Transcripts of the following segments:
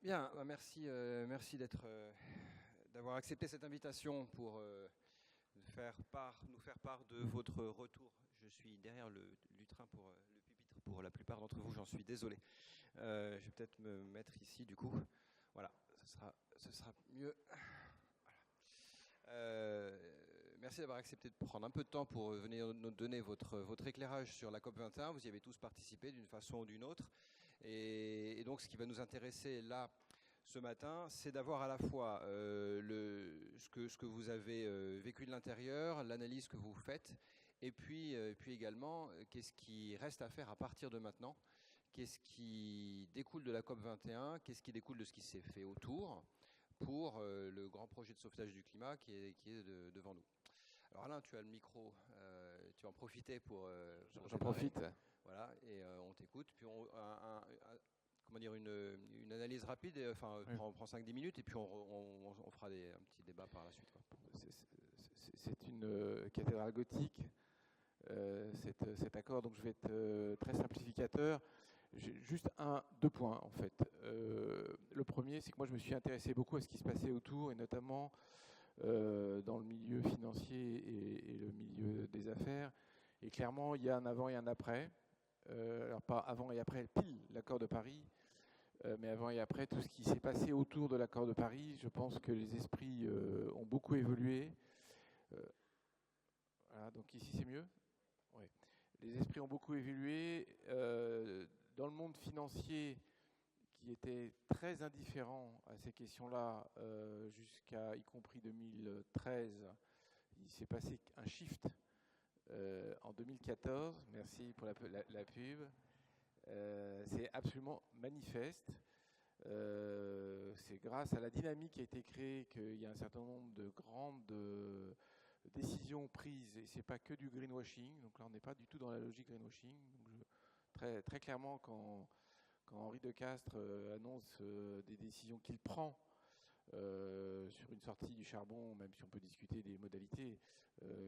Bien, merci, merci d'avoir accepté cette invitation pour nous faire part de votre retour. Je suis derrière le lutrin pour le pupitre pour la plupart d'entre vous, j'en suis désolé. Je vais peut-être me mettre ici du coup. Voilà, ce sera mieux. Voilà. Merci d'avoir accepté de prendre un peu de temps pour venir nous donner votre éclairage sur la COP21. Vous y avez tous participé d'une façon ou d'une autre. Et donc ce qui va nous intéresser là, ce matin, c'est d'avoir à la fois ce que vous avez vécu de l'intérieur, l'analyse que vous faites, et puis également qu'est-ce qui reste à faire à partir de maintenant, qu'est-ce qui découle de la COP21, qu'est-ce qui découle de ce qui s'est fait autour pour le grand projet de sauvetage du climat qui est devant nous. Alors Alain, tu as le micro, tu vas en profiter pour J'en profite. Voilà, et on t'écoute. Puis comment dire, une analyse rapide, enfin, Oui. prend 5-10 minutes, et puis on fera un petit débat par la suite, quoi. C'est une cathédrale gothique, cet accord, donc je vais être très simplificateur. J'ai juste deux points en fait. Le premier, c'est que moi je me suis intéressé beaucoup à ce qui se passait autour, et notamment dans le milieu financier et le milieu des affaires. Et clairement, il y a un avant et un après. Alors pas avant et après pile l'accord de Paris, mais avant et après tout ce qui s'est passé autour de l'accord de Paris. Je pense que les esprits ont beaucoup évolué. Voilà, donc ici c'est mieux. Ouais. Les esprits ont beaucoup évolué. Dans le monde financier, qui était très indifférent à ces questions-là, jusqu'à y compris 2013, il s'est passé un shift en 2014. Merci pour la pub. C'est absolument manifeste. C'est grâce à la dynamique qui a été créée qu'il y a un certain nombre de grandes décisions prises, et c'est pas que du greenwashing. Donc là, on n'est pas du tout dans la logique greenwashing. Donc très, très clairement, quand Henri de Castries annonce des décisions qu'il prend sur une sortie du charbon, même si on peut discuter des modalités,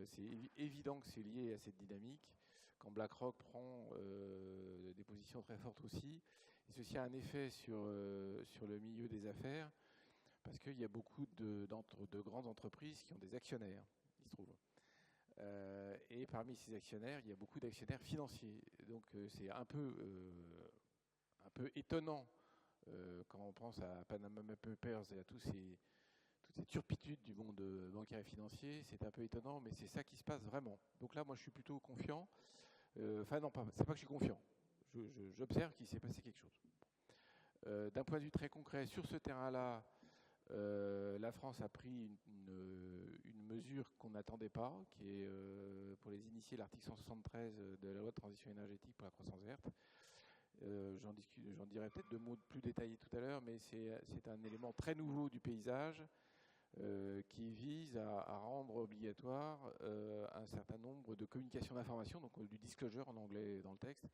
c'est évident que c'est lié à cette dynamique. Quand BlackRock prend des positions très fortes aussi, et ceci a un effet sur le milieu des affaires, parce qu'il y a beaucoup de grandes entreprises qui ont des actionnaires, il se trouve. Et parmi ces actionnaires, il y a beaucoup d'actionnaires financiers. Donc c'est un peu étonnant quand on pense à Panama Papers et à toutes ces turpitudes du monde bancaire et financier. C'est un peu étonnant, mais c'est ça qui se passe vraiment. Donc là, moi, je suis plutôt confiant. Enfin, non, c'est pas que je suis confiant. J'observe qu'il s'est passé quelque chose. D'un point de vue très concret, sur ce terrain-là, la France a pris une mesure qu'on n'attendait pas, qui est pour les initiés l'article 173 de la loi de transition énergétique pour la croissance verte. J'en dirai peut-être 2 mots plus détaillés tout à l'heure, mais c'est un élément très nouveau du paysage qui vise à rendre obligatoire un certain nombre de communications d'informations, donc du disclosure en anglais dans le texte.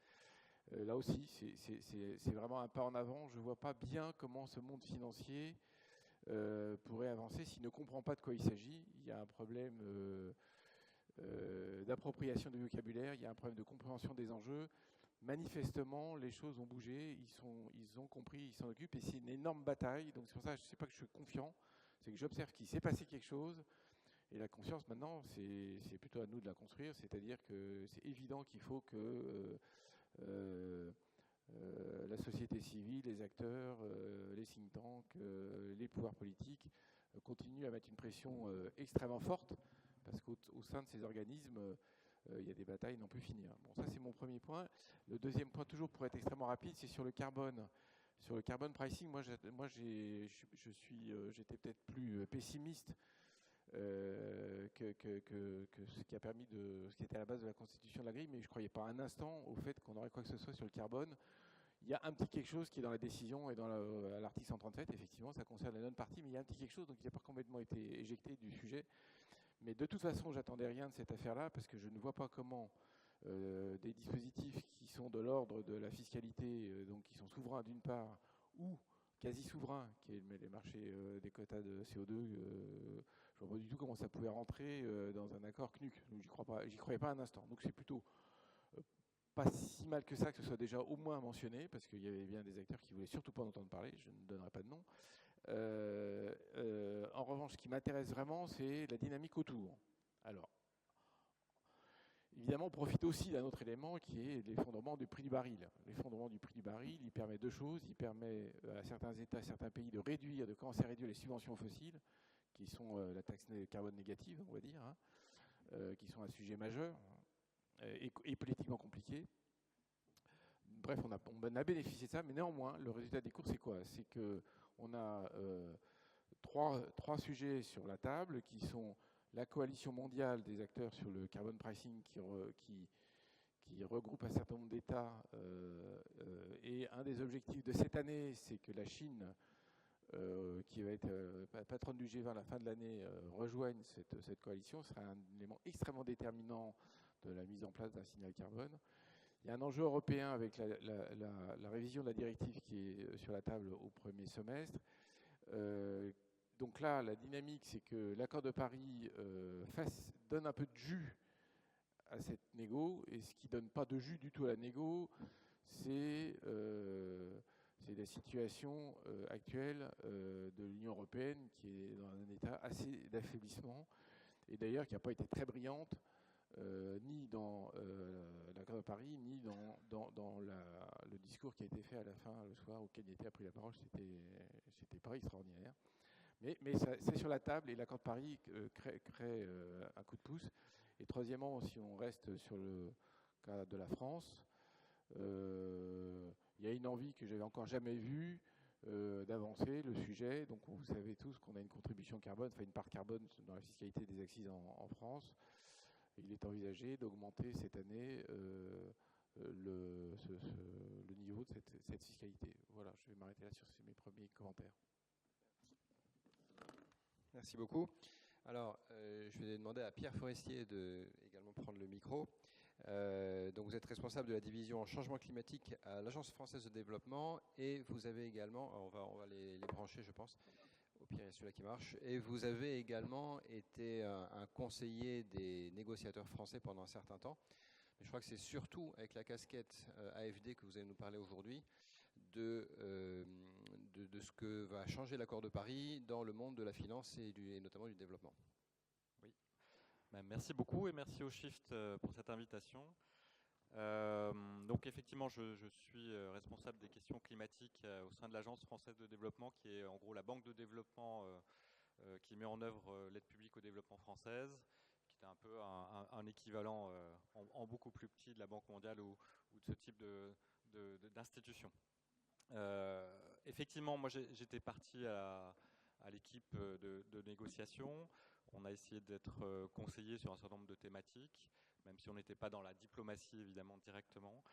Là aussi, c'est vraiment un pas en avant. Je ne vois pas bien comment ce monde financier pourrait avancer s'il ne comprend pas de quoi il s'agit. Il y a un problème d'appropriation du vocabulaire, il y a un problème de compréhension des enjeux. Manifestement, les choses ont bougé, ils ont compris, ils s'en occupent, et c'est une énorme bataille. Donc c'est pour ça que je ne sais pas que je suis confiant, c'est que j'observe qu'il s'est passé quelque chose, et la confiance maintenant, c'est plutôt à nous de la construire, c'est-à-dire que c'est évident qu'il faut que la société civile, les acteurs, les think tanks, les pouvoirs politiques continuent à mettre une pression extrêmement forte, parce qu'au sein de ces organismes, il y a des batailles non plus finir. Bon, ça c'est mon premier point. Le deuxième point, toujours pour être extrêmement rapide, c'est sur le carbone. Sur le carbone pricing, j'étais peut-être plus pessimiste que ce qui a permis ce qui était à la base de la constitution de la grille, mais je ne croyais pas un instant au fait qu'on aurait quoi que ce soit sur le carbone. Il y a un petit quelque chose qui est dans la décision et dans l'article 137, effectivement, ça concerne la non-partie, mais il y a un petit quelque chose, donc il n'a pas complètement été éjecté du sujet. Mais de toute façon, j'attendais rien de cette affaire-là, parce que je ne vois pas comment des dispositifs qui sont de l'ordre de la fiscalité, donc qui sont souverains d'une part, ou quasi souverains, qui est les marchés des quotas de CO2, je ne vois pas du tout comment ça pouvait rentrer dans un accord CNUC. Donc j'y croyais pas un instant. Donc c'est plutôt pas si mal que ça que ce soit déjà au moins mentionné, parce qu'il y avait bien des acteurs qui voulaient surtout pas en entendre parler, je ne donnerai pas de nom. En revanche, ce qui m'intéresse vraiment, c'est la dynamique autour. Alors, évidemment, on profite aussi d'un autre élément qui est l'effondrement du prix du baril. L'effondrement du prix du baril, il permet deux choses. Il permet à certains États, à certains pays de commencer à réduire les subventions fossiles, qui sont la taxe carbone négative, on va dire, hein, qui sont un sujet majeur et politiquement compliqué. Bref, on a bénéficié de ça, mais néanmoins, le résultat des cours, c'est quoi? C'est qu'on a trois sujets sur la table qui sont la coalition mondiale des acteurs sur le carbon pricing qui regroupe un certain nombre d'États. Et un des objectifs de cette année, c'est que la Chine, qui va être patronne du G20 à la fin de l'année, rejoigne cette coalition. Ce sera un élément extrêmement déterminant de la mise en place d'un signal carbone. Il y a un enjeu européen avec la révision de la directive qui est sur la table au premier semestre. Donc là, la dynamique, c'est que l'accord de Paris donne un peu de jus à cette négo, et ce qui ne donne pas de jus du tout à la négo, c'est la situation actuelle de l'Union européenne qui est dans un état assez d'affaiblissement, et d'ailleurs qui n'a pas été très brillante, ni dans l'accord de Paris, ni dans le discours qui a été fait à la fin, le soir, où Kenyatta a pris la parole. C'était pas extraordinaire. Mais c'est sur la table, et l'accord de Paris crée un coup de pouce. Et troisièmement, si on reste sur le cas de la France, il y a une envie que j'avais encore jamais vue d'avancer le sujet. Donc vous savez tous qu'on a une contribution carbone, enfin une part carbone dans la fiscalité des accises en France. Il est envisagé d'augmenter cette année le niveau de cette fiscalité. Voilà, je vais m'arrêter là sur mes premiers commentaires. Merci beaucoup. Alors, je vais demander à Pierre Forestier de également prendre le micro. Donc, vous êtes responsable de la division changement climatique à l'Agence française de développement, et vous avez également, on va les brancher, je pense. Au pire, il y a celui-là qui marche. Et vous avez également été un conseiller des négociateurs français pendant un certain temps. Mais je crois que c'est surtout avec la casquette AFD que vous allez nous parler aujourd'hui de ce que va changer l'accord de Paris dans le monde de la finance et notamment du développement. Oui. Merci beaucoup et merci au Shift pour cette invitation. Donc effectivement, je suis responsable des questions climatiques au sein de l'Agence française de développement, qui est en gros la banque de développement qui met en œuvre l'aide publique au développement française, qui est un peu un équivalent en beaucoup plus petit de la Banque mondiale ou de ce type d'institution. Effectivement, moi j'étais parti à l'équipe de négociation. On a essayé d'être conseillé sur un certain nombre de thématiques, même si on n'était pas dans la diplomatie évidemment directement.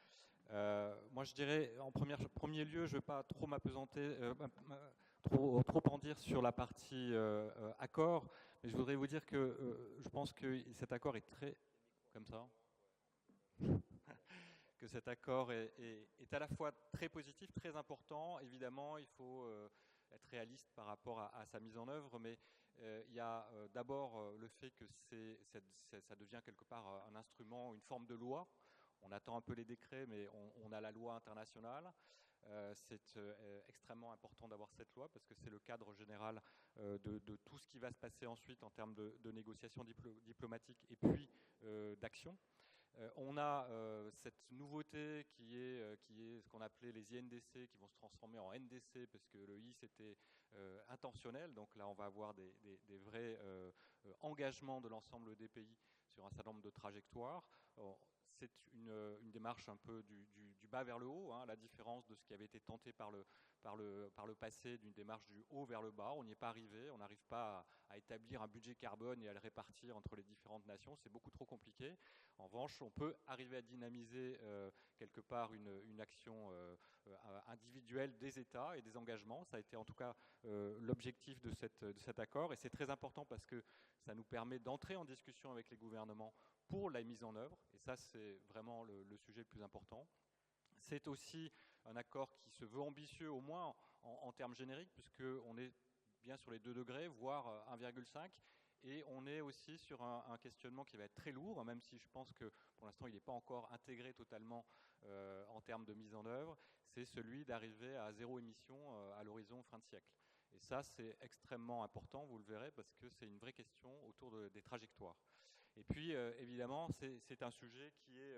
Moi je dirais en premier lieu, je ne vais pas trop m'apesanter, trop en dire sur la partie accord, mais je voudrais vous dire que je pense que cet accord est très... Comme ça que cet accord est à la fois très positif, très important. Évidemment, il faut être réaliste par rapport à sa mise en œuvre, mais il y a d'abord le fait que ça devient quelque part un instrument, une forme de loi. On attend un peu les décrets, mais on a la loi internationale. C'est extrêmement important d'avoir cette loi parce que c'est le cadre général de tout ce qui va se passer ensuite en termes de négociations diplomatiques et puis d'action. On a cette nouveauté qui est ce qu'on appelait les INDC, qui vont se transformer en NDC parce que le I c'était intentionnel. Donc là on va avoir des vrais engagements de l'ensemble des pays sur un certain nombre de trajectoires. C'est une démarche un peu du bas vers le haut, hein, la différence de ce qui avait été tenté par le passé, d'une démarche du haut vers le bas. On n'y est pas arrivé, on n'arrive pas à établir un budget carbone et à le répartir entre les différentes nations, c'est beaucoup trop compliqué. En revanche, on peut arriver à dynamiser quelque part une action individuelle des États et des engagements. Ça a été en tout cas l'objectif de cet accord, et c'est très important parce que ça nous permet d'entrer en discussion avec les gouvernements pour la mise en œuvre, et ça c'est vraiment le sujet le plus important. C'est aussi un accord qui se veut ambitieux, au moins en termes génériques, puisqu'on est bien sur les 2 degrés, voire 1,5, Et on est aussi sur un questionnement qui va être très lourd, même si je pense que pour l'instant il n'est pas encore intégré totalement en termes de mise en œuvre, c'est celui d'arriver à zéro émission à l'horizon fin de siècle. Et ça, c'est extrêmement important, vous le verrez, parce que c'est une vraie question autour des trajectoires. Et puis, évidemment, c'est un sujet qui est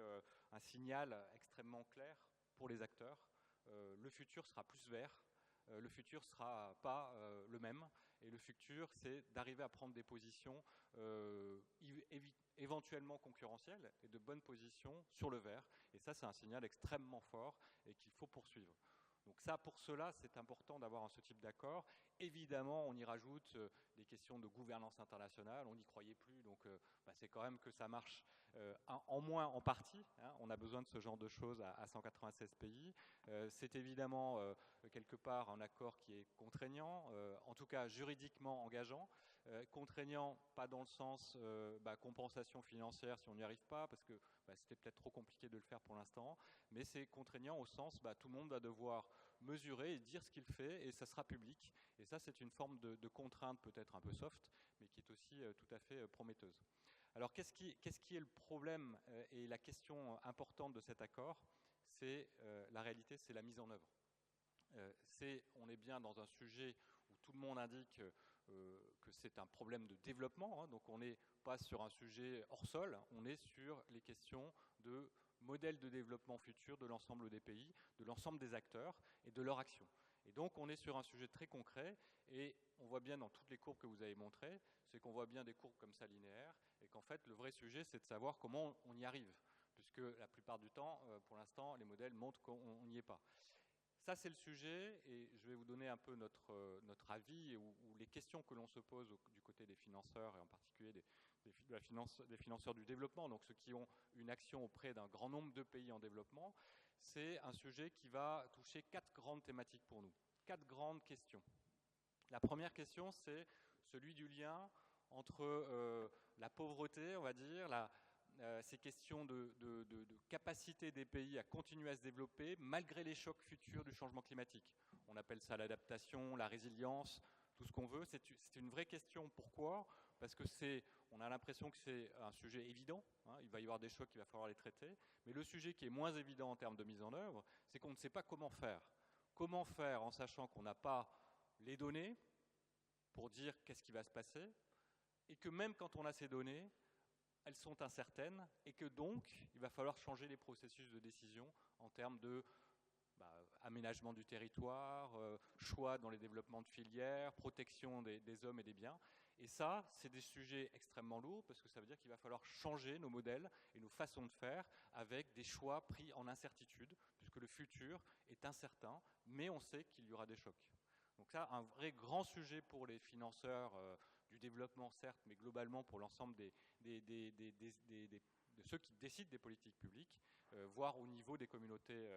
un signal extrêmement clair pour les acteurs. Le futur sera plus vert, le futur ne sera pas le même, et le futur, c'est d'arriver à prendre des positions éventuellement concurrentielles et de bonnes positions sur le vert. Et ça, c'est un signal extrêmement fort et qu'il faut poursuivre. Donc ça, pour cela, c'est important d'avoir ce type d'accord. Évidemment, on y rajoute des questions de gouvernance internationale, on n'y croyait plus, donc c'est quand même que ça marche en moins en partie. Hein. On a besoin de ce genre de choses à 196 pays. C'est évidemment quelque part un accord qui est contraignant, en tout cas juridiquement engageant. Contraignant, pas dans le sens compensation financière si on n'y arrive pas, parce que c'était peut-être trop compliqué de le faire pour l'instant, mais c'est contraignant au sens tout le monde va devoir mesurer et dire ce qu'il fait, et ça sera public. Et ça, c'est une forme de contrainte peut-être un peu soft, mais qui est aussi tout à fait prometteuse. Alors, qu'est-ce qui est le problème et la question importante de cet accord? C'est la réalité, c'est la mise en œuvre. On est bien dans un sujet où tout le monde indique que c'est un problème de développement, hein, donc on n'est pas sur un sujet hors sol, on est sur les questions de modèle de développement futur de l'ensemble des pays, de l'ensemble des acteurs et de leur action. Et donc on est sur un sujet très concret, et on voit bien dans toutes les courbes que vous avez montrées, c'est qu'on voit bien des courbes comme ça linéaires, et qu'en fait le vrai sujet c'est de savoir comment on y arrive, puisque la plupart du temps, pour l'instant, les modèles montrent qu'on n'y est pas. Ça, c'est le sujet, et je vais vous donner un peu notre avis ou les questions que l'on se pose du côté des financeurs, et en particulier des financeurs du développement, donc ceux qui ont une action auprès d'un grand nombre de pays en développement. C'est un sujet qui va toucher 4 grandes thématiques pour nous, 4 grandes questions. La première question, c'est celui du lien entre la pauvreté, on va dire, ces questions de capacité des pays à continuer à se développer malgré les chocs futurs du changement climatique. On appelle ça l'adaptation, la résilience, tout ce qu'on veut. C'est une vraie question. Pourquoi? Parce que on a l'impression que c'est un sujet évident, hein, il va y avoir des chocs, il va falloir les traiter, mais le sujet qui est moins évident en termes de mise en œuvre, c'est qu'on ne sait pas comment faire. Comment faire en sachant qu'on n'a pas les données pour dire qu'est-ce qui va se passer, et que même quand on a ces données, elles sont incertaines, et que donc, il va falloir changer les processus de décision en termes de aménagement du territoire, choix dans les développements de filières, protection des hommes et des biens. Et ça, c'est des sujets extrêmement lourds, parce que ça veut dire qu'il va falloir changer nos modèles et nos façons de faire avec des choix pris en incertitude, puisque le futur est incertain, mais on sait qu'il y aura des chocs. Donc ça, un vrai grand sujet pour les financeurs du développement, certes, mais globalement pour l'ensemble de ceux qui décident des politiques publiques, voire au niveau des communautés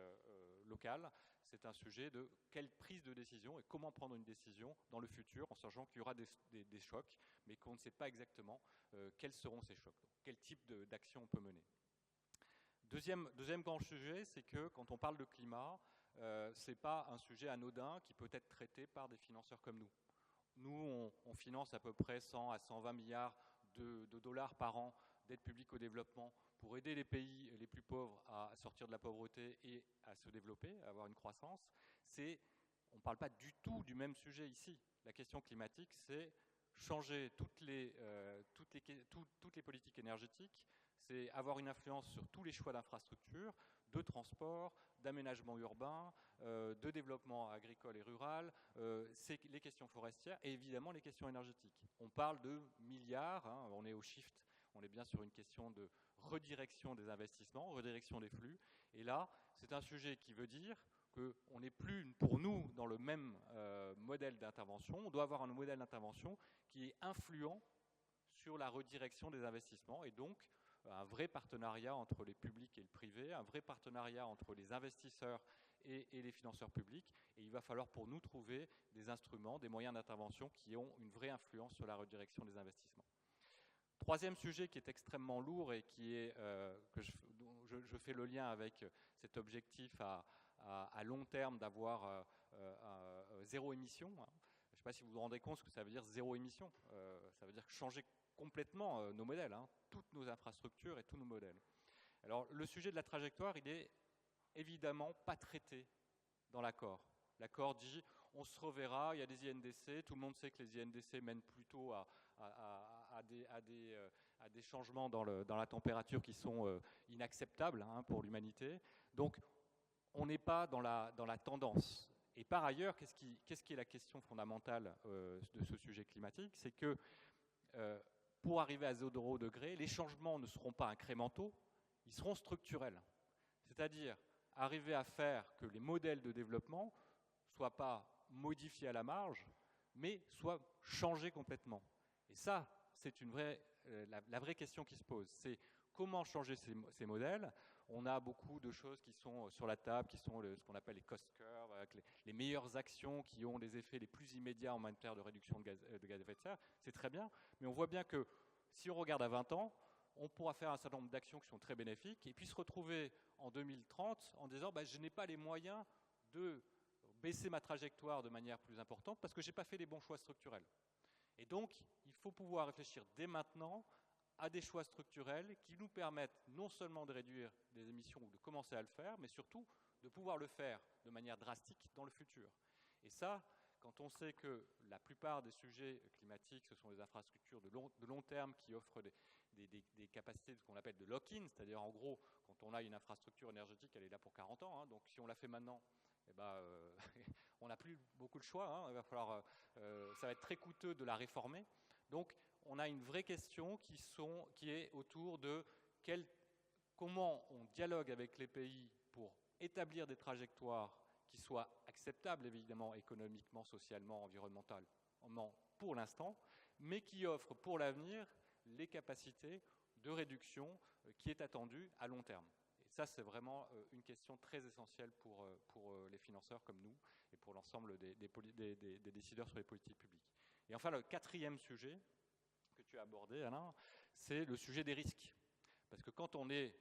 locales. C'est un sujet de quelle prise de décision et comment prendre une décision dans le futur, en sachant qu'il y aura des chocs, mais qu'on ne sait pas exactement quels seront ces chocs, donc quel type d'action on peut mener. Deuxième grand sujet, c'est que quand on parle de climat, ce n'est pas un sujet anodin qui peut être traité par des financeurs comme nous. Nous, on finance à peu près 100 à 120 milliards de dollars par an d'aide publique au développement pour aider les pays les plus pauvres à sortir de la pauvreté et à se développer, à avoir une croissance. On ne parle pas du tout du même sujet ici. La question climatique, c'est changer toutes les politiques énergétiques, c'est avoir une influence sur tous les choix d'infrastructures, de transport, d'aménagement urbain, de développement agricole et rural, c'est les questions forestières et évidemment les questions énergétiques. On parle de milliards, hein, on est au shift, on est bien sur une question de redirection des investissements, redirection des flux. Et là, c'est un sujet qui veut dire qu'on n'est plus pour nous dans le même modèle d'intervention. On doit avoir un modèle d'intervention qui est influent sur la redirection des investissements et donc un vrai partenariat entre les publics et le privé, un vrai partenariat entre les investisseurs et les financeurs publics. Et il va falloir pour nous trouver des instruments, des moyens d'intervention qui ont une vraie influence sur la redirection des investissements. Troisième sujet qui est extrêmement lourd et qui est, je fais le lien avec cet objectif à long terme d'avoir zéro émission. Je ne sais pas si vous vous rendez compte ce que ça veut dire zéro émission. Ça veut dire changer complètement nos modèles, hein, toutes nos infrastructures et tous nos modèles. Alors, le sujet de la trajectoire, il est évidemment pas traité dans l'accord. L'accord dit on se reverra, il y a des INDC, tout le monde sait que les INDC mènent plutôt à des changements dans la température qui sont inacceptables, hein, pour l'humanité. Donc on n'est pas dans la tendance. Et par ailleurs, qu'est-ce qui est la question fondamentale de ce sujet climatique? C'est que pour arriver à 0 degré, les changements ne seront pas incrémentaux, ils seront structurels. C'est-à-dire arriver à faire que les modèles de développement ne soient pas modifiés à la marge, mais soient changés complètement. Et ça, c'est la vraie question qui se pose. C'est comment changer ces modèles. On a beaucoup de choses qui sont sur la table, qui sont ce qu'on appelle les cost curves, avec les meilleures actions qui ont les effets les plus immédiats en matière de réduction de gaz à effet de serre. C'est très bien, mais on voit bien que si on regarde à 20 ans, on pourra faire un certain nombre d'actions qui sont très bénéfiques et puis se retrouver en 2030 en disant je n'ai pas les moyens de baisser ma trajectoire de manière plus importante parce que je n'ai pas fait les bons choix structurels. Et donc, il faut pouvoir réfléchir dès maintenant à des choix structurels qui nous permettent non seulement de réduire des émissions ou de commencer à le faire, mais surtout de pouvoir le faire de manière drastique dans le futur. Et ça, quand on sait que la plupart des sujets climatiques, ce sont des infrastructures de long terme qui offrent des capacités de ce qu'on appelle de lock-in, c'est-à-dire en gros, quand on a une infrastructure énergétique, elle est là pour 40 ans, hein, donc si on la fait maintenant, on n'a plus beaucoup de choix, hein, il va falloir, ça va être très coûteux de la réformer. Donc on a une vraie question qui est autour de comment on dialogue avec les pays pour établir des trajectoires qui soient acceptables, évidemment, économiquement, socialement, environnementalement, pour l'instant, mais qui offrent pour l'avenir les capacités de réduction qui est attendue à long terme. Et ça, c'est vraiment une question très essentielle pour les financeurs comme nous et pour l'ensemble des décideurs sur les politiques publiques. Et enfin, le quatrième sujet que tu as abordé, Alain, c'est le sujet des risques. Parce que quand on est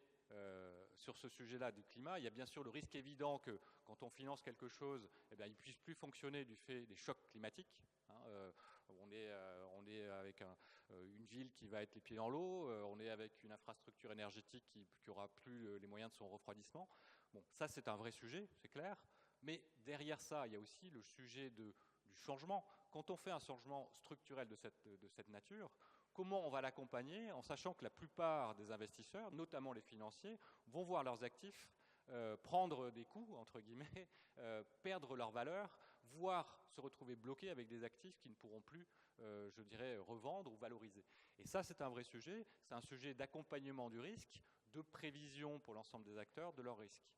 sur ce sujet-là du climat, il y a bien sûr le risque évident que quand on finance quelque chose, il ne puisse plus fonctionner du fait des chocs climatiques. Hein, on est avec une ville qui va être les pieds dans l'eau, on est avec une infrastructure énergétique qui n'aura plus les moyens de son refroidissement. Bon, ça c'est un vrai sujet, c'est clair. Mais derrière ça, il y a aussi le sujet du changement. Quand on fait un changement structurel de cette nature, comment on va l'accompagner en sachant que la plupart des investisseurs, notamment les financiers, vont voir leurs actifs prendre des coups, entre guillemets, perdre leur valeur, voire se retrouver bloqués avec des actifs qui ne pourront plus, je dirais, revendre ou valoriser. Et ça, c'est un vrai sujet. C'est un sujet d'accompagnement du risque, de prévision pour l'ensemble des acteurs de leurs risques.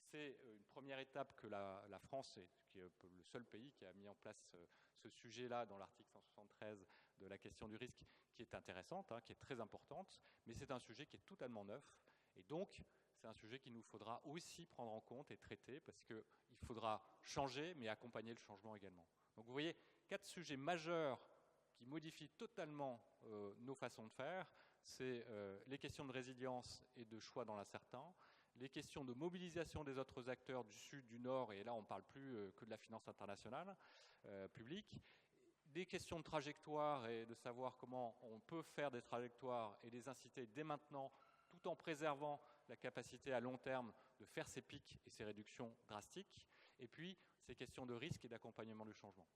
C'est une première étape que la France, qui est le seul pays qui a mis en place ce sujet-là dans l'article 173 de la question du risque, qui est intéressante, hein, qui est très importante, mais c'est un sujet qui est totalement neuf. Et donc, c'est un sujet qu'il nous faudra aussi prendre en compte et traiter, parce qu'il faudra changer, mais accompagner le changement également. Donc vous voyez, 4 sujets majeurs qui modifient totalement nos façons de faire. C'est les questions de résilience et de choix dans l'incertain, les questions de mobilisation des autres acteurs du Sud, du Nord, et là on ne parle plus que de la finance internationale publique, des questions de trajectoire et de savoir comment on peut faire des trajectoires et les inciter dès maintenant, tout en préservant la capacité à long terme de faire ces pics et ces réductions drastiques, et puis ces questions de risque et d'accompagnement du changement.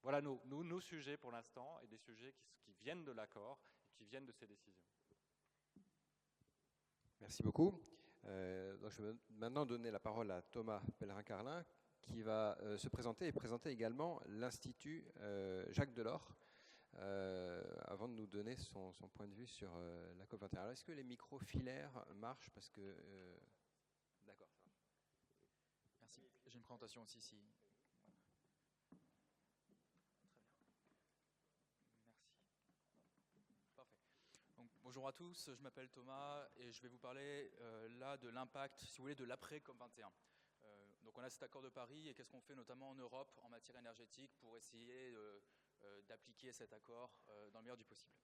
Voilà nos sujets pour l'instant, et des sujets qui viennent de l'accord et qui viennent de ces décisions. Merci beaucoup. Donc je vais maintenant donner la parole à Thomas Pellerin-Carlin, qui va se présenter et présenter également l'Institut Jacques Delors, avant de nous donner son point de vue sur la COP21. Alors, est-ce que les micros filaires marchent? Parce que d'accord, ça marche. Merci. J'ai une présentation aussi ici. Très bien. Merci. Parfait. Donc, bonjour à tous, je m'appelle Thomas et je vais vous parler là de l'impact, si vous voulez, de l'après COP21. Donc on a cet accord de Paris et qu'est-ce qu'on fait notamment en Europe en matière énergétique pour essayer d'appliquer cet accord dans le meilleur du possible.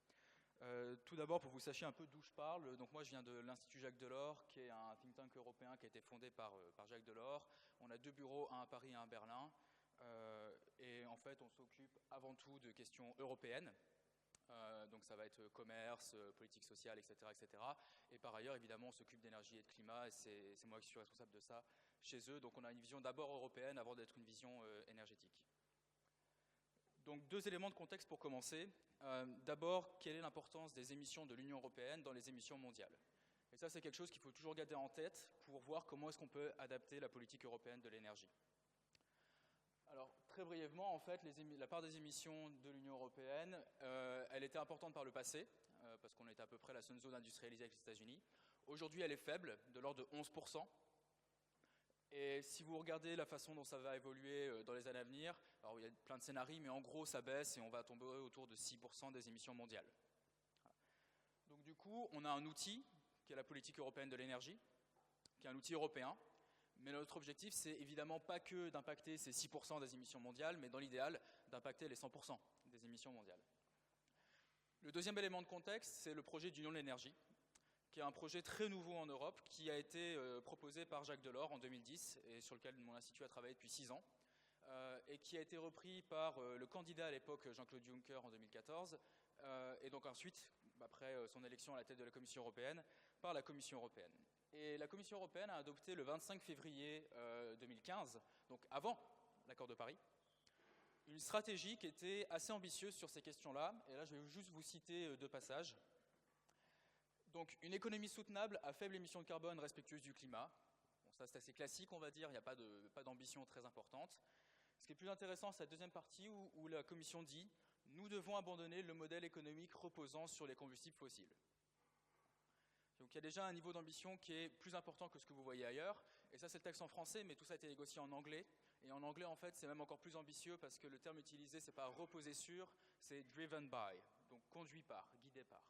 Tout d'abord, pour que vous sachiez un peu d'où je parle, donc moi je viens de l'Institut Jacques Delors, qui est un think tank européen qui a été fondé par Jacques Delors. On a 2 bureaux, un à Paris et un à Berlin. Et en fait, on s'occupe avant tout de questions européennes. Donc ça va être commerce, politique sociale, etc., etc. Et par ailleurs, évidemment, on s'occupe d'énergie et de climat, et c'est moi qui suis responsable de ça chez eux. Donc on a une vision d'abord européenne avant d'être une vision énergétique. Donc 2 éléments de contexte pour commencer. D'abord, quelle est l'importance des émissions de l'Union européenne dans les émissions mondiales? Et ça, c'est quelque chose qu'il faut toujours garder en tête pour voir comment est-ce qu'on peut adapter la politique européenne de l'énergie. Alors, très brièvement, en fait, la part des émissions de l'Union européenne, elle était importante par le passé, parce qu'on était à peu près la seule zone industrialisée avec les États-Unis. Aujourd'hui, elle est faible, de l'ordre de 11%. Et si vous regardez la façon dont ça va évoluer dans les années à venir, alors il y a plein de scénarios, mais en gros, ça baisse et on va tomber autour de 6% des émissions mondiales. Donc du coup, on a un outil, qui est la politique européenne de l'énergie, qui est un outil européen. Mais notre objectif, c'est évidemment pas que d'impacter ces 6% des émissions mondiales, mais dans l'idéal, d'impacter les 100% des émissions mondiales. Le deuxième élément de contexte, c'est le projet d'Union de l'énergie, qui est un projet très nouveau en Europe, qui a été proposé par Jacques Delors en 2010, et sur lequel mon institut a travaillé depuis 6 ans, et qui a été repris par le candidat à l'époque, Jean-Claude Juncker, en 2014, et donc ensuite, après son élection à la tête de la Commission européenne, par la Commission européenne. Et la Commission européenne a adopté le 25 février 2015, donc avant l'accord de Paris, une stratégie qui était assez ambitieuse sur ces questions-là. Et là, je vais juste vous citer 2 passages. Donc, une économie soutenable à faible émission de carbone respectueuse du climat. Bon, ça, c'est assez classique, on va dire, il n'y a pas d'ambition très importante. Ce qui est plus intéressant, c'est la deuxième partie où la Commission dit « Nous devons abandonner le modèle économique reposant sur les combustibles fossiles ». Donc il y a déjà un niveau d'ambition qui est plus important que ce que vous voyez ailleurs. Et ça, c'est le texte en français, mais tout ça a été négocié en anglais. Et en anglais, en fait, c'est même encore plus ambitieux parce que le terme utilisé, c'est pas reposer sur, c'est driven by, donc conduit par, guidé par.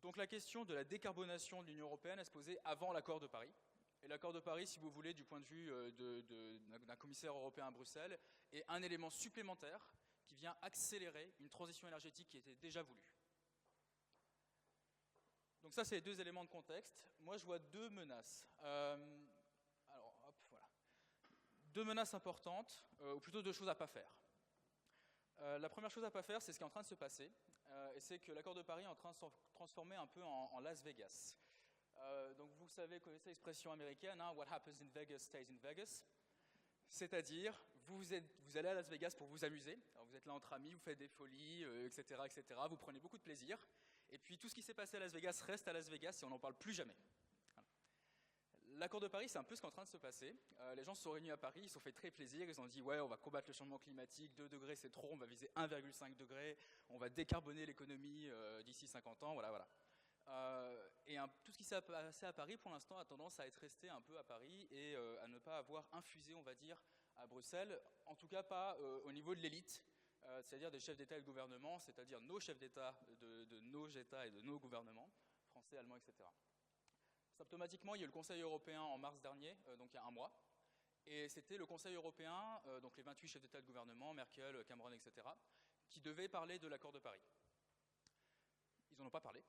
Donc la question de la décarbonation de l'Union européenne, elle se posait avant l'accord de Paris. Et l'accord de Paris, si vous voulez, du point de vue d'un commissaire européen à Bruxelles, est un élément supplémentaire qui vient accélérer une transition énergétique qui était déjà voulue. Donc ça, c'est les 2 éléments de contexte. Moi, je vois 2 menaces. Alors, hop, voilà. 2 menaces importantes, ou plutôt 2 choses à ne pas faire. La première chose à ne pas faire, c'est ce qui est en train de se passer, et c'est que l'accord de Paris est en train de se transformer un peu en Las Vegas. Donc vous savez, connaissez l'expression américaine, hein, What happens in Vegas stays in Vegas. C'est-à-dire, vous allez à Las Vegas pour vous amuser. Alors vous êtes là entre amis, vous faites des folies, etc., etc. Vous prenez beaucoup de plaisir. Et puis tout ce qui s'est passé à Las Vegas reste à Las Vegas et on n'en parle plus jamais. Voilà. L'accord de Paris, c'est un peu ce qui est en train de se passer. Les gens se sont réunis à Paris, ils se sont fait très plaisir, ils ont dit ouais, on va combattre le changement climatique, 2 degrés c'est trop, on va viser 1,5 degré, on va décarboner l'économie d'ici 50 ans, voilà. Et tout ce qui s'est passé à Paris, pour l'instant, a tendance à être resté un peu à Paris et à ne pas avoir infusé, on va dire, à Bruxelles, en tout cas pas au niveau de l'élite. C'est-à-dire des chefs d'État et de gouvernement, c'est-à-dire nos chefs d'État de nos États et de nos gouvernements, français, allemands, etc. Symptomatiquement, il y a eu le Conseil européen en mars dernier, donc il y a 1 mois, et c'était le Conseil européen, donc les 28 chefs d'État et de gouvernement, Merkel, Cameron, etc., qui devaient parler de l'accord de Paris. Ils n'en ont pas parlé.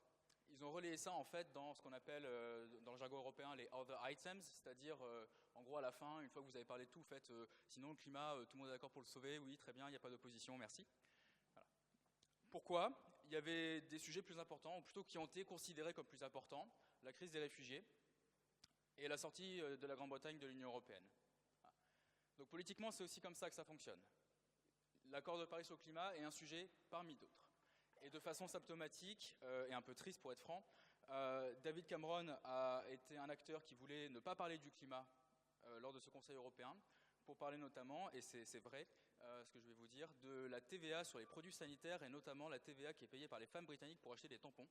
Ils ont relayé ça en fait dans ce qu'on appelle dans le jargon européen les other items, c'est-à-dire en gros à la fin, une fois que vous avez parlé de tout, faites sinon le climat, tout le monde est d'accord pour le sauver, oui très bien, il n'y a pas d'opposition, merci. Voilà. Pourquoi? Il y avait des sujets plus importants, ou plutôt qui ont été considérés comme plus importants, la crise des réfugiés et la sortie de la Grande-Bretagne de l'Union européenne. Voilà. Donc politiquement c'est aussi comme ça que ça fonctionne. L'accord de Paris sur le climat est un sujet parmi d'autres. Et de façon symptomatique, et un peu triste pour être franc, David Cameron a été un acteur qui voulait ne pas parler du climat lors de ce Conseil européen, pour parler notamment, et c'est vrai, ce que je vais vous dire, de la TVA sur les produits sanitaires, et notamment la TVA qui est payée par les femmes britanniques pour acheter des tampons,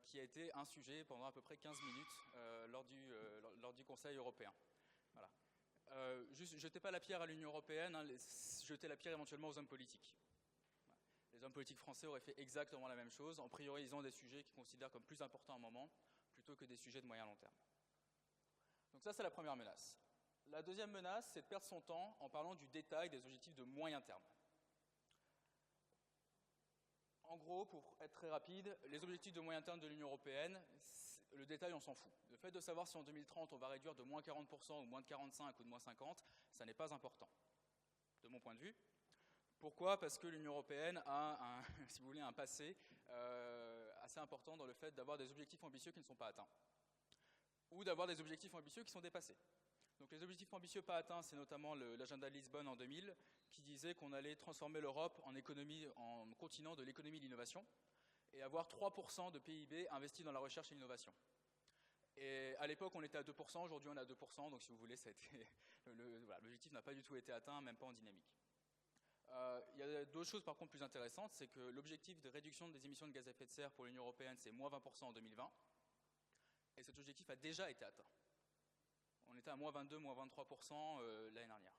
qui a été un sujet pendant à peu près 15 minutes lors du Conseil européen. Voilà. Juste, jetez pas la pierre à l'Union européenne, hein, jetez la pierre éventuellement aux hommes politiques. Les hommes politiques français auraient fait exactement la même chose en priorisant des sujets qu'ils considèrent comme plus importants à un moment plutôt que des sujets de moyen long terme. Donc ça, c'est la première menace. La deuxième menace, c'est de perdre son temps en parlant du détail des objectifs de moyen terme. En gros, pour être très rapide, les objectifs de moyen terme de l'Union européenne, le détail, on s'en fout. Le fait de savoir si en 2030, on va réduire de moins 40% ou moins de 45 ou de moins 50, ça n'est pas important, de mon point de vue. Pourquoi ? Parce que l'Union européenne a, si vous voulez, un passé assez important dans le fait d'avoir des objectifs ambitieux qui ne sont pas atteints, ou d'avoir des objectifs ambitieux qui sont dépassés. Donc les objectifs ambitieux pas atteints, c'est notamment l'agenda de Lisbonne en 2000, qui disait qu'on allait transformer l'Europe en continent de l'économie de l'innovation, et avoir 3% de PIB investi dans la recherche et l'innovation. Et à l'époque, on était à 2%, aujourd'hui on est à 2%, donc si vous voulez, l'objectif n'a pas du tout été atteint, même pas en dynamique. Il y a d'autres choses par contre plus intéressantes, c'est que l'objectif de réduction des émissions de gaz à effet de serre pour l'Union européenne, c'est moins 20% en 2020, et cet objectif a déjà été atteint. On était à moins 22, moins 23% l'année dernière.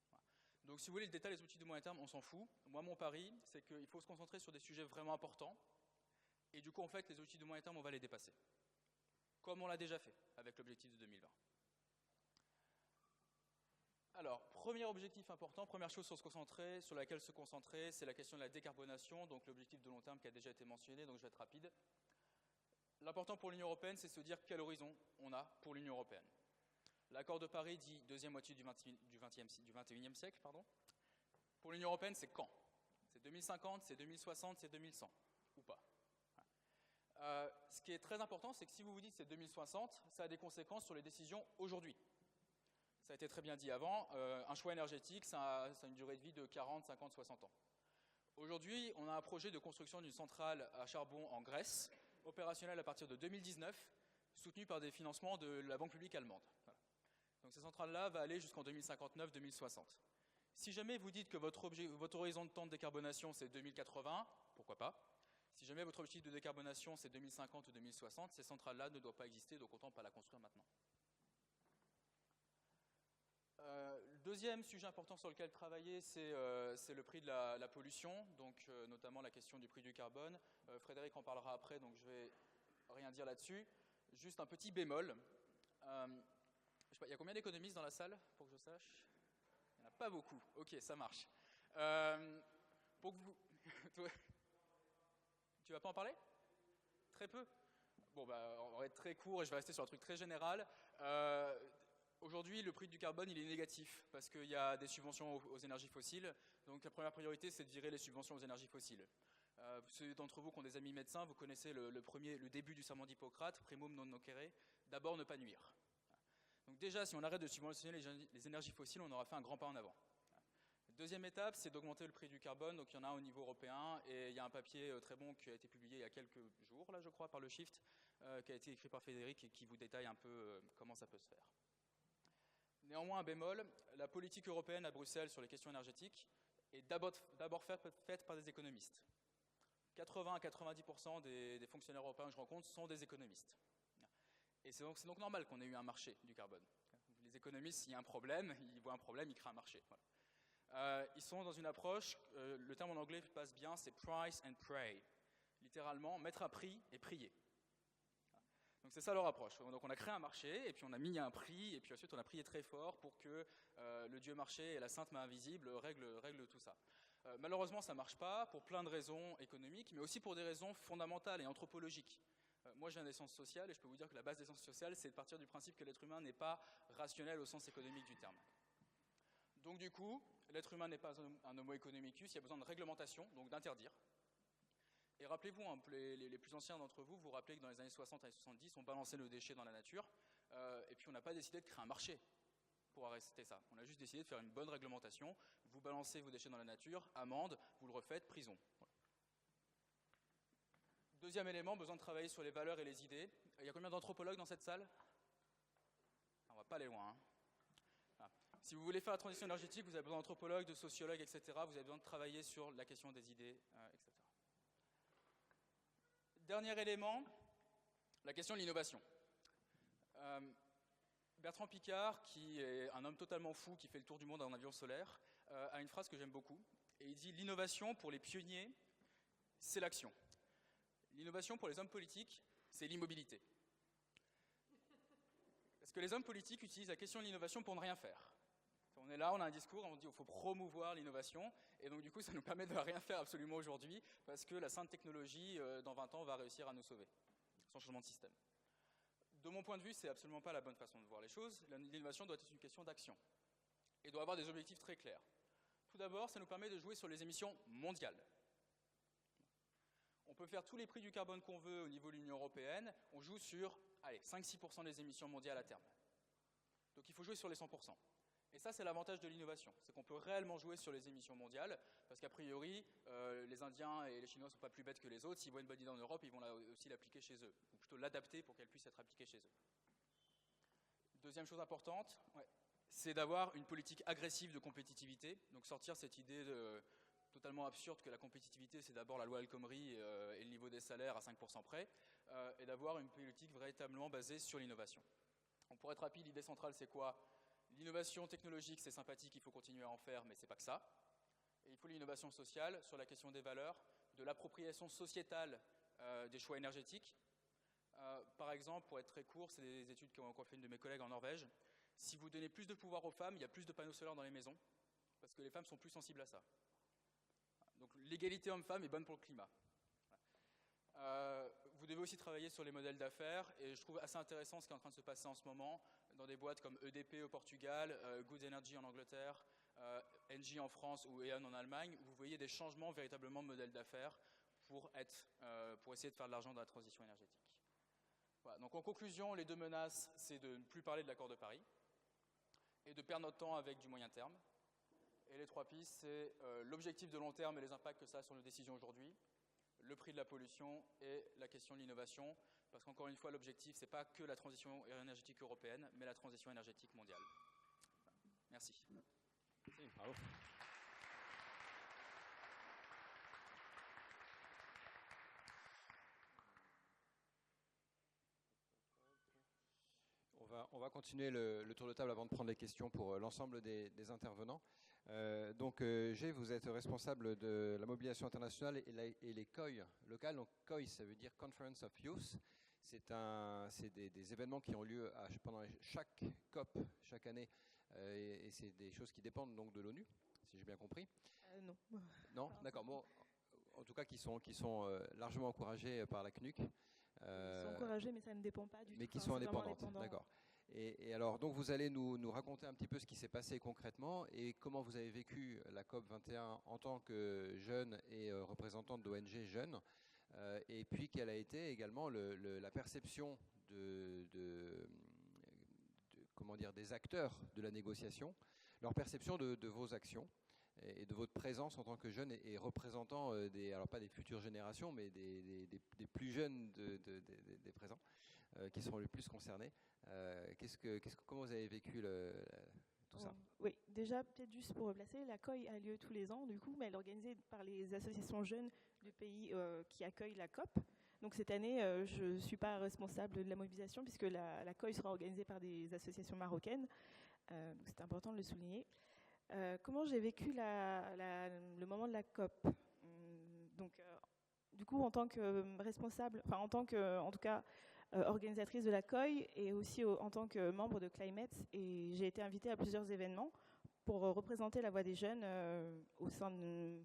Voilà. Donc si vous voulez, le détail des objectifs de moyen terme, on s'en fout. Moi, mon pari, c'est qu'il faut se concentrer sur des sujets vraiment importants, et du coup, en fait, les objectifs de moyen terme, on va les dépasser. Comme on l'a déjà fait avec l'objectif de 2020. Alors, premier objectif important, première chose sur laquelle se concentrer, c'est la question de la décarbonation, donc l'objectif de long terme qui a déjà été mentionné, donc je vais être rapide. L'important pour l'Union européenne, c'est de se dire quel horizon on a pour l'Union européenne. L'accord de Paris dit deuxième moitié du 21e siècle. Pour l'Union européenne, c'est quand? C'est 2050, c'est 2060, c'est 2100, ou pas? Ce qui est très important, c'est que si vous vous dites c'est 2060, ça a des conséquences sur les décisions aujourd'hui. Ça a été très bien dit avant, un choix énergétique, ça a une durée de vie de 40, 50, 60 ans. Aujourd'hui, on a un projet de construction d'une centrale à charbon en Grèce, opérationnelle à partir de 2019, soutenue par des financements de la Banque publique allemande. Voilà. Donc cette centrale-là va aller jusqu'en 2059-2060. Si jamais vous dites que votre horizon de temps de décarbonation c'est 2080, pourquoi pas? Si jamais votre objectif de décarbonation c'est 2050 ou 2060, ces centrales-là ne doivent pas exister, donc autant pas la construire maintenant. Le deuxième sujet important sur lequel travailler, c'est le prix de la pollution, donc notamment la question du prix du carbone. Frédéric en parlera après, donc je vais rien dire là-dessus. Juste un petit bémol. Je sais pas, il y a combien d'économistes dans la salle, pour que je sache? Il n'y en a pas beaucoup. Ok, ça marche. Pour que vous... Tu vas pas en parler? Très peu? Bon, bah, on va être très court et je vais rester sur un truc très général. Aujourd'hui, le prix du carbone, il est négatif parce qu'il y a des subventions aux énergies fossiles. Donc la première priorité, c'est de virer les subventions aux énergies fossiles. Ceux d'entre vous qui ont des amis médecins, vous connaissez le début du serment d'Hippocrate, primum non nocere, d'abord ne pas nuire. Donc déjà, si on arrête de subventionner les énergies fossiles, on aura fait un grand pas en avant. Deuxième étape, c'est d'augmenter le prix du carbone. Donc il y en a un au niveau européen et il y a un papier très bon qui a été publié il y a quelques jours, là je crois, par le Shift, qui a été écrit par Frédéric et qui vous détaille un peu comment ça peut se faire. Néanmoins, un bémol, la politique européenne à Bruxelles sur les questions énergétiques est d'abord faite par des économistes. 80 à 90% des fonctionnaires européens que je rencontre sont des économistes. Et c'est donc normal qu'on ait eu un marché du carbone. Les économistes, s'il y a un problème, ils voient un problème, ils créent un marché. Voilà. Ils sont dans une approche, le terme en anglais passe bien, c'est price and pray. Littéralement, mettre un prix et prier. Donc c'est ça leur approche. Donc on a créé un marché, et puis on a mis un prix, et puis ensuite on a prié très fort pour que le dieu marché et la sainte main invisible règlent tout ça. Malheureusement ça ne marche pas pour plein de raisons économiques, mais aussi pour des raisons fondamentales et anthropologiques. Moi je viens des sciences sociales, et je peux vous dire que la base des sciences sociales, c'est de partir du principe que l'être humain n'est pas rationnel au sens économique du terme. Donc du coup, l'être humain n'est pas un homo economicus, il y a besoin de réglementation, donc d'interdire. Et rappelez-vous, hein, les plus anciens d'entre vous, vous rappelez que dans les années 60 et 70, on balançait nos déchets dans la nature, et puis on n'a pas décidé de créer un marché pour arrêter ça. On a juste décidé de faire une bonne réglementation. Vous balancez vos déchets dans la nature, amende, vous le refaites, prison. Voilà. Deuxième élément, besoin de travailler sur les valeurs et les idées. Il y a combien d'anthropologues dans cette salle? On va pas aller loin. Hein. Voilà. Si vous voulez faire la transition énergétique, vous avez besoin d'anthropologues, de sociologues, etc. Vous avez besoin de travailler sur la question des idées, etc. Dernier élément, la question de l'innovation. Bertrand Piccard, qui est un homme totalement fou, qui fait le tour du monde en avion solaire, a une phrase que j'aime beaucoup. Et il dit « L'innovation pour les pionniers, c'est l'action. L'innovation pour les hommes politiques, c'est l'immobilité. » Parce que les hommes politiques utilisent la question de l'innovation pour ne rien faire. On est là, on a un discours, on dit qu'il faut promouvoir l'innovation, et donc du coup ça nous permet de rien faire absolument aujourd'hui, parce que la sainte technologie, dans 20 ans, va réussir à nous sauver, sans changement de système. De mon point de vue, c'est absolument pas la bonne façon de voir les choses. L'innovation doit être une question d'action et doit avoir des objectifs très clairs. Tout d'abord, ça nous permet de jouer sur les émissions mondiales. On peut faire tous les prix du carbone qu'on veut au niveau de l'Union européenne, on joue sur 5-6% des émissions mondiales à terme. Donc il faut jouer sur les 100%. Et ça, c'est l'avantage de l'innovation, c'est qu'on peut réellement jouer sur les émissions mondiales, parce qu'a priori, les Indiens et les Chinois ne sont pas plus bêtes que les autres. S'ils voient une bonne idée en Europe, ils vont aussi l'appliquer chez eux, ou plutôt l'adapter pour qu'elle puisse être appliquée chez eux. Deuxième chose importante, c'est d'avoir une politique agressive de compétitivité, donc sortir cette idée totalement absurde que la compétitivité, c'est d'abord la loi El Khomri et le niveau des salaires à 5% près, et d'avoir une politique véritablement basée sur l'innovation. Pour être rapide, l'idée centrale, c'est quoi? L'innovation technologique, c'est sympathique, il faut continuer à en faire, mais c'est pas que ça. Et il faut l'innovation sociale sur la question des valeurs, de l'appropriation sociétale des choix énergétiques. Par exemple, pour être très court, c'est des études qu'ont fait une de mes collègues en Norvège. Si vous donnez plus de pouvoir aux femmes, il y a plus de panneaux solaires dans les maisons, parce que les femmes sont plus sensibles à ça. Donc l'égalité homme-femme est bonne pour le climat. Vous devez aussi travailler sur les modèles d'affaires, et je trouve assez intéressant ce qui est en train de se passer en ce moment dans des boîtes comme EDP au Portugal, Good Energy en Angleterre, Engie en France ou E.ON en Allemagne, où vous voyez des changements véritablement de modèles d'affaires pour essayer de faire de l'argent dans la transition énergétique. Voilà. Donc en conclusion, les deux menaces, c'est de ne plus parler de l'accord de Paris et de perdre notre temps avec du moyen terme. Et les trois pistes, c'est l'objectif de long terme et les impacts que ça a sur nos décisions aujourd'hui, le prix de la pollution et la question de l'innovation, parce qu'encore une fois, l'objectif, ce n'est pas que la transition énergétique européenne, mais la transition énergétique mondiale. Merci. Bravo. On va continuer le tour de table avant de prendre les questions pour l'ensemble des intervenants. Donc, G, vous êtes responsable de la mobilisation internationale et les COI locales. Donc, COI, ça veut dire Conference of Youth. C'est des événements qui ont lieu pendant chaque COP chaque année, et c'est des choses qui dépendent donc de l'ONU, si j'ai bien compris. Non. Non, d'accord. Bon, en tout cas, qui sont largement encouragés par la CNUC. Ils sont encouragés, mais ça ne dépend pas du tout. Mais qui sont indépendantes, d'accord. Et alors, donc vous allez nous raconter un petit peu ce qui s'est passé concrètement et comment vous avez vécu la COP21 en tant que jeune et représentante d'ONG jeunes, et puis quelle a été également la perception comment dire, des acteurs de la négociation, leur perception de vos actions et de votre présence en tant que jeune et représentant alors pas des futures générations, mais des plus jeunes des présents, qui sont les plus concernés. Comment vous avez vécu tout ça? Oui, déjà, peut-être juste pour replacer, la COI a lieu tous les ans, du coup, mais elle est organisée par les associations jeunes du pays qui accueillent la COP. Donc cette année, je ne suis pas responsable de la mobilisation, puisque la COI sera organisée par des associations marocaines. C'est important de le souligner. Comment j'ai vécu le moment de la COP? Donc, du coup, en tant que responsable, enfin en tant que, en tout cas, organisatrice de la COI et aussi en tant que membre de Climate, et j'ai été invitée à plusieurs événements pour représenter la voix des jeunes au sein de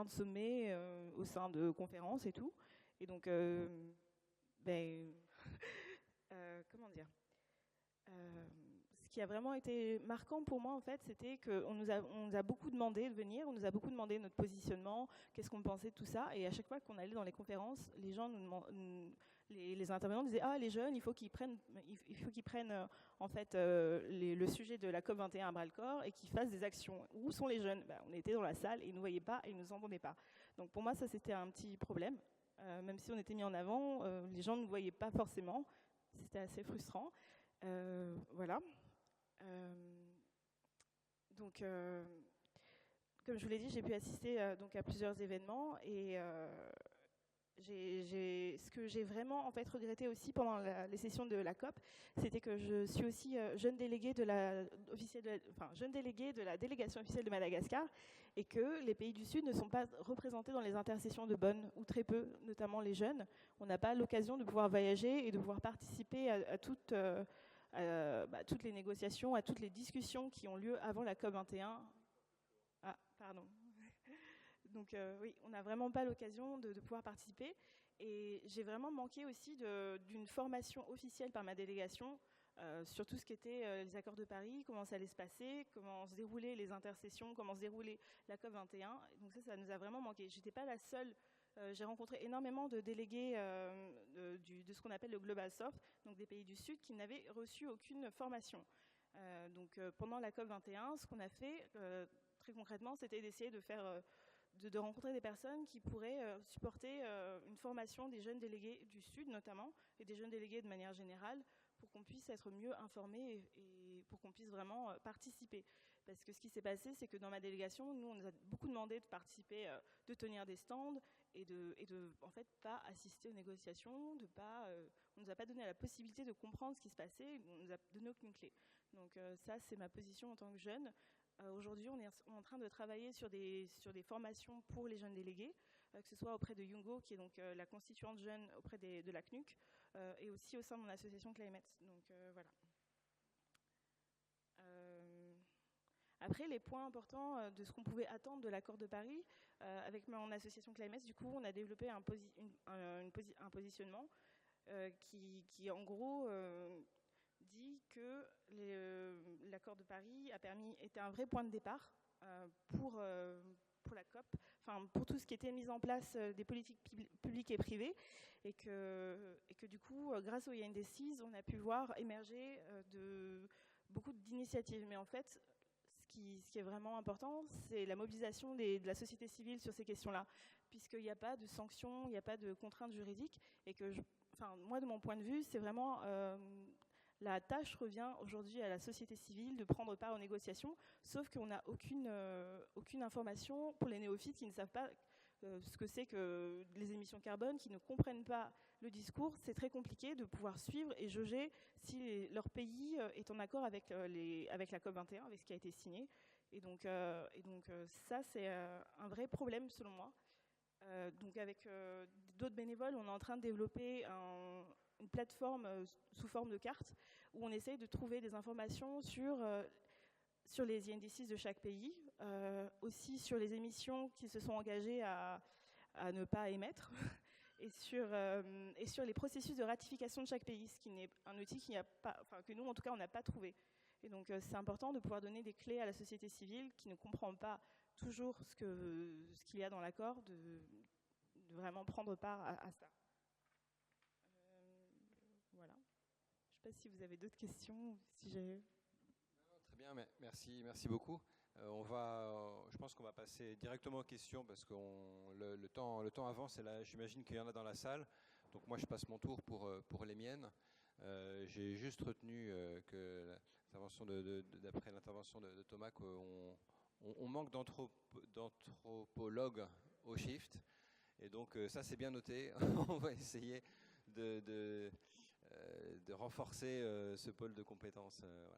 sommets, au sein de conférences et tout. Et donc, comment dire, ce qui a vraiment été marquant pour moi, en fait, c'était qu'on nous a beaucoup demandé de venir, on nous a beaucoup demandé notre positionnement, qu'est-ce qu'on pensait de tout ça, et à chaque fois qu'on allait dans les conférences, les gens les intervenants disaient « Ah, les jeunes, il faut qu'ils prennent en fait, le sujet de la COP21 à bras-le-corps et qu'ils fassent des actions. Où sont les jeunes ?» On était dans la salle et ils ne nous voyaient pas et ils ne nous entendaient pas. Donc pour moi, ça, c'était un petit problème. Même si on était mis en avant, les gens ne nous voyaient pas forcément. C'était assez frustrant. Voilà. Donc, comme je vous l'ai dit, j'ai pu assister donc à plusieurs événements et ce que j'ai vraiment en fait regretté aussi pendant les sessions de la COP, c'était que je suis aussi jeune déléguée de la délégation officielle de Madagascar et que les pays du Sud ne sont pas représentés dans les intersessions de Bonn, ou très peu, notamment les jeunes. On n'a pas l'occasion de pouvoir voyager et de pouvoir participer à toutes les négociations, à toutes les discussions qui ont lieu avant la COP21. Ah, pardon. Donc oui, on n'a vraiment pas l'occasion de pouvoir participer. Et j'ai vraiment manqué aussi d'une formation officielle par ma délégation sur tout ce qui était les accords de Paris, comment ça allait se passer, comment se déroulaient les intercessions, comment se déroulait la COP 21. Donc ça nous a vraiment manqué. J'étais pas la seule. J'ai rencontré énormément de délégués de ce qu'on appelle le Global South, donc des pays du Sud, qui n'avaient reçu aucune formation. Pendant la COP 21, ce qu'on a fait très concrètement, c'était d'essayer de rencontrer des personnes qui pourraient supporter une formation des jeunes délégués du Sud notamment, et des jeunes délégués de manière générale, pour qu'on puisse être mieux informés et pour qu'on puisse vraiment participer. Parce que ce qui s'est passé, c'est que dans ma délégation, nous, on nous a beaucoup demandé de participer, de tenir des stands et de en fait, pas assister aux négociations, on ne nous a pas donné la possibilité de comprendre ce qui se passait, on nous a donné aucune clé. Donc ça, c'est ma position en tant que jeune. Aujourd'hui, on est en train de travailler sur des formations pour les jeunes délégués, que ce soit auprès de Youngo, qui est donc la constituante jeune auprès de la CNUC, et aussi au sein de mon association Climate. Donc voilà. Après, les points importants de ce qu'on pouvait attendre de l'accord de Paris, avec mon association Climate, du coup, on a développé un positionnement qui en gros dit que l'accord de Paris était un vrai point de départ pour la COP, enfin pour tout ce qui était mis en place des politiques publiques et privées, et que du coup, grâce au INDC, on a pu voir émerger beaucoup d'initiatives. Mais en fait, ce qui est vraiment important, c'est la mobilisation de la société civile sur ces questions-là, puisqu'il n'y a pas de sanctions, il n'y a pas de contraintes juridiques, et que moi, de mon point de vue, c'est vraiment la tâche revient aujourd'hui à la société civile de prendre part aux négociations, sauf qu'on n'a aucune information pour les néophytes qui ne savent pas ce que c'est que les émissions carbone, qui ne comprennent pas le discours. C'est très compliqué de pouvoir suivre et jauger si leur pays est en accord avec la COP21, avec ce qui a été signé. Et donc ça, c'est un vrai problème selon moi. Donc avec d'autres bénévoles, on est en train de développer une plateforme sous forme de carte où on essaye de trouver des informations sur les INDC de chaque pays, aussi sur les émissions qui se sont engagées à ne pas émettre, et sur les processus de ratification de chaque pays, ce qui n'est un outil que nous, en tout cas, on n'a pas trouvé. Et donc, c'est important de pouvoir donner des clés à la société civile qui ne comprend pas toujours ce qu'il y a dans l'accord, de vraiment prendre part à ça. Voilà. Je ne sais pas si vous avez d'autres questions, si j'ai... Très bien, merci beaucoup. Je pense qu'on va passer directement aux questions parce que le temps avance et là, j'imagine qu'il y en a dans la salle. Donc moi, je passe mon tour pour les miennes. J'ai juste retenu d'après l'intervention de Thomas qu'on manque d'anthropologues au Shift. Et donc ça, c'est bien noté. On va essayer de renforcer ce pôle de compétences. Voilà.